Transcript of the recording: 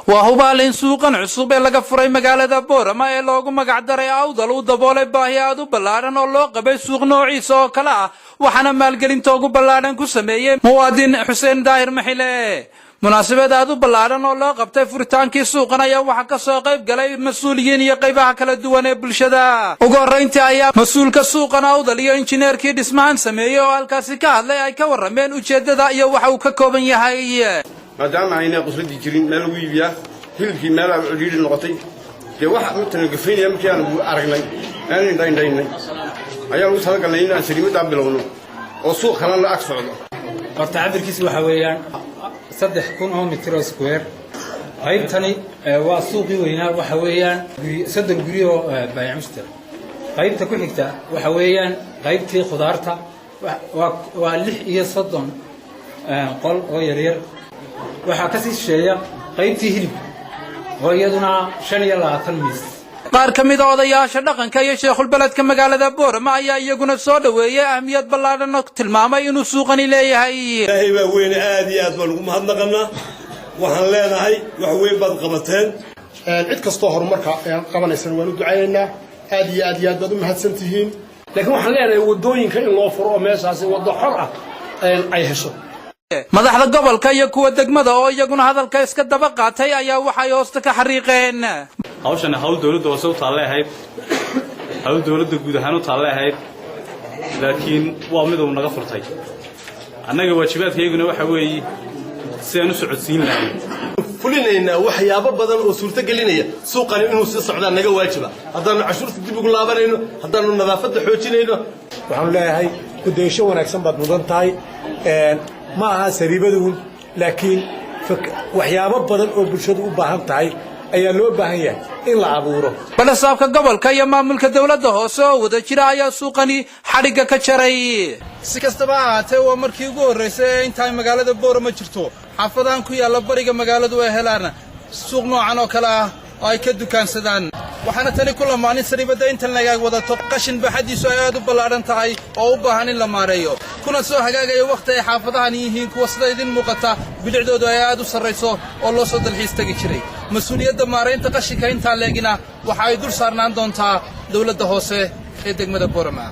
وهوبالين سوقan cusub ee laga furay magaalada Boorama ee loogu magac daray awdal u daboolay baahiyaad u ballaaran oo loo qabay suuq noociisa oo kala ah waxaana maalgelinta ugu ballaaran ku sameeyay muwaadin Xuseen Daahir Maxile munaasabad aad u ballaaran oo loo qabtay furitaankii suuqan ayaa waxa ka soo qayb galay mas'uuliyiin iyo qaybaha kala duwan ee bulshada ugu horeyntii ayaa mas'uulka suuqan awdal iyo injineerkii dhismahan sameeyay oo halkaasi ka hadlay ay ka warameen ujeedada iyo waxa uu ka kooban yahay maadaama ayna qasradii jirin meel lagu iibiyaa hilibkii meel aan ciriiri noqotay dee waxa uu tan gafaynaya markii aan aragnay aan indhaynay ayaa ugu talagalnay in aan sariimada bilowno oo suuq kale la ag socdo horta cabirkiisu waxa weeyaan 3,000 mitir square qaybtani waa suuqii weynaa waxa weeyaan 3 guri oo baayacmushtar qaybta ku xigta waxa weeyaan qaybtii khudaarta waa 36 qol oo yaryar waxa ka sii sheeya qaybtii hilib oo iyaduna 25 miis qaar ka mid ah odayaasha dhaqanka iyo sheekul beledka magaalada Boorama ayaa iyaguna soo dhaweeyay ahmiyad ballaaran oo tilmaamay inuu suuqani leeyahay ilaahay baa weyn aad iyo aad baan ugu mahadnaqanaa waxaan leenahay wax weyn baad qabateen cid kastoo horumarka qabanaysan waan u ducaynaynaa aad iyo aad baad u mahadsantihiin laakiin waxaan leenahay wadooyinka in loo furo meeshaas wado xor ah ay hesho madaxda gobolka iyo kuwa degmada oo iyaguna hadalka iska daba qaatay ayaa waxay hoosta ka xariiqeen hawshan hawl dawladda oo soo taaleeyahay hawl dawladda guud ahaan u taaleeyahay laakiin waa mid uu naga furtay annaga waajibaadkeyguna waxa weeye si aan u socodsiin lahayn fulinayna waxyaabo badan oo suurta gelinaya suuqani inuu si socdaan naga waajiba haddaanu cashuurta dib ugu laabanayno haddaanu nadaafadda xoojinayno waxaan leeyahay gudaysho wanaagsan baad mudan tahay ma aha sariibaduun laakiin waxyaabo badan oo bulshadu u baahan tahay ayaa loo baahan yahay in la abuuro balasaabka gobolka iyo maamulka dawladda hoose oo wada jira ayaa suuqani xariga ka jaray si kastaba ahaatee waa markii ugu horeysay inta magaalada Boorama jirto xaafadahan ku yaala bariga magaaladu ay helaan suuq noocan oo kala ah oo ay ka dukaansadaan waxaana tani ku lamaanin sariibada inta laga wadato qashin baxadiisu ay aad u ballaaran tahay oo u baahan in la maareeyo kuna soo hagaagayo waqti ay xaafadahan yihiin kuwa sida idin muuqata bilicdoodu ay aad u sarreyso oo loo soo dalxiis tagi jiray mas'uuliyadda maareynta qashinka inta leegina waxa ay dul saarnaan doontaa dawladda hoose ee degmada Boorama